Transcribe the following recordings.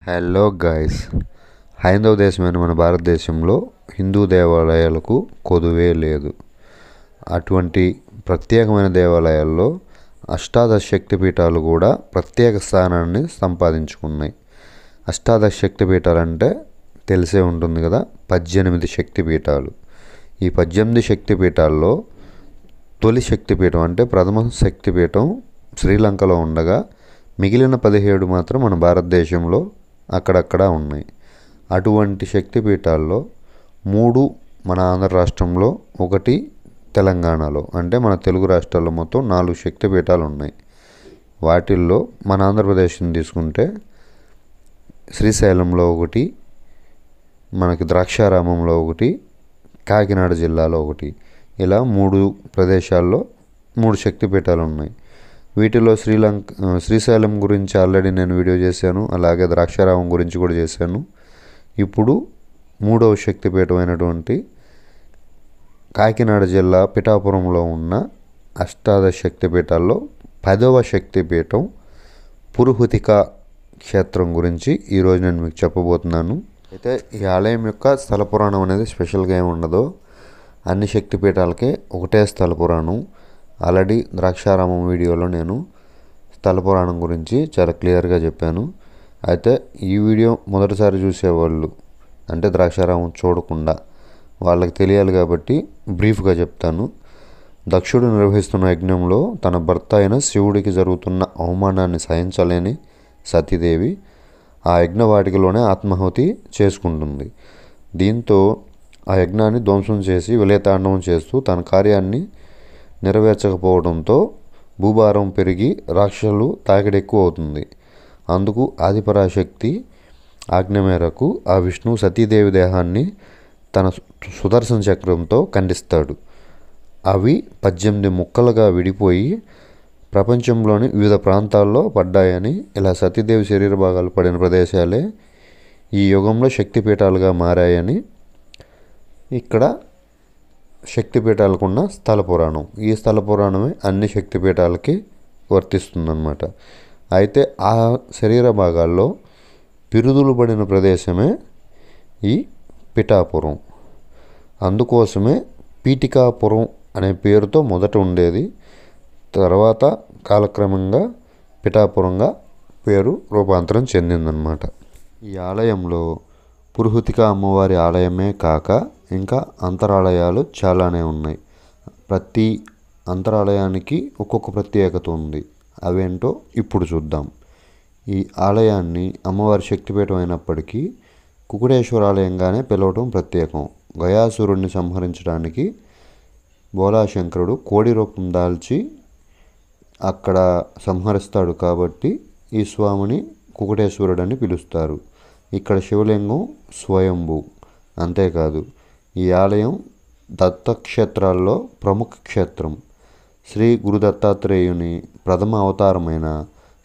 Hello guys, హైందవ దేశమైన మన భారతదేశంలో హిందూ దేవాలయాలకు కొదువే లేదు. అటువంటి ప్రత్యేకమైన దేవాలయాల్లో అష్టాదశ శక్తిపీఠాలు కూడా ప్రత్యేక స్థానాన్ని సంపాదించుకున్నాయి. అష్టాదశ శక్తిపీఠాలు అంటే తెలిసే ఉంటుంది కదా, 18 శక్తిపీఠాలు. ఈ 18 శక్తిపీఠాల్లో తొలి శక్తిపీఠం అంటే ప్రథమ శక్తిపీఠం శ్రీలంకలో ఉండగా మిగిలిన 17 మాత్రం మన భారతదేశంలో అక్కడక్కడ ఉన్నాయి. అటువంటి శక్తిపీఠాల్లో 3 మన ఆంధ్ర రాష్ట్రంలో, 1 తెలంగాణలో, అంటే మన తెలుగు రాష్ట్రాల్లో మొత్తం 4 శక్తిపీఠాలు ఉన్నాయి. వాటిల్లో మన ఆంధ్రప్రదేశ్ని తీసుకుంటే శ్రీశైలంలో 1, మనకి ద్రాక్షారామంలో 1, కాకినాడ జిల్లాలో 1, ఇలా 3 ప్రదేశాల్లో 3 శక్తిపీఠాలు ఉన్నాయి. వీటిలో శ్రీశైలం గురించి ఆల్రెడీ నేను వీడియో చేశాను, అలాగే ద్రాక్షారామం గురించి కూడా చేశాను. ఇప్పుడు 3వ శక్తిపీఠం అయినటువంటి కాకినాడ జిల్లా పిఠాపురంలో ఉన్న అష్టాదశ శక్తిపీఠాల్లో 10వ శక్తిపీఠం పురుహూతిక క్షేత్రం గురించి ఈరోజు నేను మీకు చెప్పబోతున్నాను. అయితే ఈ ఆలయం యొక్క స్థల పురాణం అనేది స్పెషల్గా ఏమి ఉండదు. అన్ని శక్తిపీఠాలకే ఒకటే స్థల పురాణం. ఆల్రెడీ ద్రాక్షారామం వీడియోలో నేను స్థల పురాణం గురించి చాలా క్లియర్గా చెప్పాను. అయితే ఈ వీడియో మొదటిసారి చూసేవాళ్ళు, అంటే ద్రాక్షారామం చూడకుండా వాళ్ళకి తెలియాలి కాబట్టి బ్రీఫ్గా చెప్తాను. దక్షుడు నిర్వహిస్తున్న యజ్ఞంలో తన భర్త అయిన శివుడికి జరుగుతున్న అవమానాన్ని సహించలేని సతీదేవి ఆ యజ్ఞవాటికలోనే ఆత్మాహుతి చేసుకుంటుంది. దీంతో ఆ యజ్ఞాన్ని ధ్వంసం చేసి విలయతాండవం చేస్తూ తన కార్యాన్ని నెరవేర్చకపోవడంతో భూభారం పెరిగి రాక్షసులు తాకిడి ఎక్కువ అవుతుంది. అందుకు ఆదిపరాశక్తి ఆజ్ఞ మేరకు ఆ విష్ణు సతీదేవి దేహాన్ని తన సుదర్శన చక్రంతో ఖండిస్తాడు. అవి 18 ముక్కలుగా విడిపోయి ప్రపంచంలోని వివిధ ప్రాంతాల్లో పడ్డాయని, ఇలా సతీదేవి శరీర భాగాలు పడిన ప్రదేశాలే ఈ యుగంలో శక్తిపీఠాలుగా మారాయని ఇక్కడ శక్తిపీఠాలకున్న స్థల పురాణం. ఈ స్థల పురాణమే అన్ని శక్తిపీఠాలకి వర్తిస్తుందన్నమాట. అయితే ఆ శరీర భాగాల్లో పిరుదులు పడిన ప్రదేశమే ఈ పిఠాపురం. అందుకోసమే పీఠికాపురం అనే పేరుతో మొదట ఉండేది. తర్వాత కాలక్రమంగా పిఠాపురంగా పేరు రూపాంతరం చెందిందన్నమాట. ఈ ఆలయంలో పురుహూతిక అమ్మవారి ఆలయమే కాక ఇంకా అంతరాలయాలు చాలానే ఉన్నాయి. ప్రతి అంతరాలయానికి ఒక్కొక్క ప్రత్యేకత ఉంది. అవేంటో ఇప్పుడు చూద్దాం. ఈ ఆలయాన్ని అమ్మవారి శక్తిపీఠం అయినప్పటికీ కుకుటేశ్వర ఆలయంగానే పిలవటం ప్రత్యేకం. గయాసురుడిని సంహరించడానికి బోలాశంకరుడు కోడి రూపం దాల్చి అక్కడ సంహరిస్తాడు కాబట్టి ఈ స్వామిని కుకుటేశ్వరుడని పిలుస్తారు. ఇక్కడ శివలింగం స్వయంభూ. అంతేకాదు, ఈ ఆలయం దత్తక్షేత్రాల్లో ప్రముఖ క్షేత్రం. శ్రీ గురు దత్తాత్రేయుని ప్రథమ అవతారమైన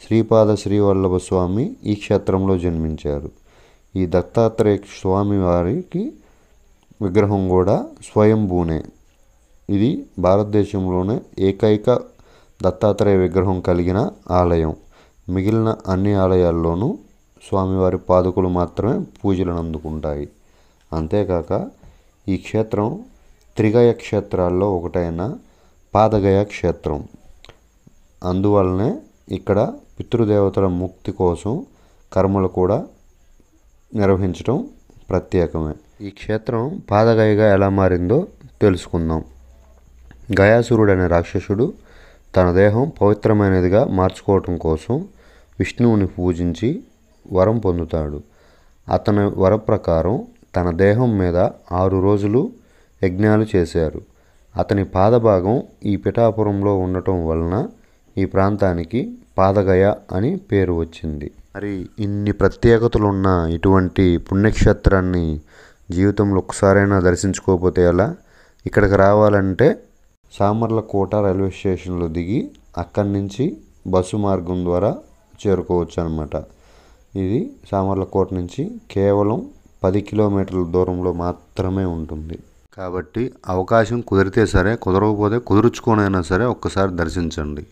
శ్రీపాద శ్రీవల్లభ స్వామి ఈ క్షేత్రంలో జన్మించారు. ఈ దత్తాత్రేయ స్వామి వారికి విగ్రహం కూడా స్వయంభూనే. ఇది భారతదేశంలోనే ఏకైక దత్తాత్రేయ విగ్రహం కలిగిన ఆలయం. మిగిలిన అన్ని ఆలయాల్లోనూ స్వామివారి పాదుకలు మాత్రమే పూజలను అందుకుంటాయి. అంతేకాక ఈ క్షేత్రం త్రిగయ క్షేత్రాల్లో ఒకటైన పాదగయ క్షేత్రం. అందువల్లనే ఇక్కడ పితృదేవతల ముక్తి కోసం కర్మలు కూడా నిర్వహించడం ప్రత్యేకమే. ఈ క్షేత్రం పాదగయగా ఎలా మారిందో తెలుసుకుందాం. గయాసురుడు అనే రాక్షసుడు తన దేహం పవిత్రమైనదిగా మార్చుకోవటం కోసం విష్ణువుని పూజించి వరం పొందుతాడు. అతని వర ప్రకారం తన దేహం మీద 6 రోజులు యజ్ఞాలు చేశారు. అతని పాదభాగం ఈ పిఠాపురంలో ఉండటం వలన ఈ ప్రాంతానికి పాదగయ అని పేరు వచ్చింది. మరి ఇన్ని ప్రత్యేకతలున్న ఇటువంటి పుణ్యక్షేత్రాన్ని జీవితంలో ఒక్కసారైనా దర్శించుకోకపోతే ఎలా? ఇక్కడికి రావాలంటే సామర్లకోట రైల్వే స్టేషన్లో దిగి అక్కడి నుంచి బస్సు మార్గం ద్వారా చేరుకోవచ్చు అన్నమాట. ఇది సామర్లకోట నుంచి కేవలం 10 కిలోమీటర్ల దూరంలో మాత్రమే ఉంటుంది. కాబట్టి అవకాశం కుదిరితే సరే, కుదరకపోతే కుదుర్చుకోనైనా సరే ఒక్కసారి దర్శించండి.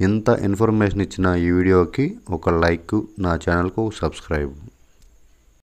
ఇంత ఇన్ఫర్మేషన్ ఇచ్చిన ఈ వీడియోకి ఒక లైక్, నా ఛానల్కు సబ్స్క్రైబ్.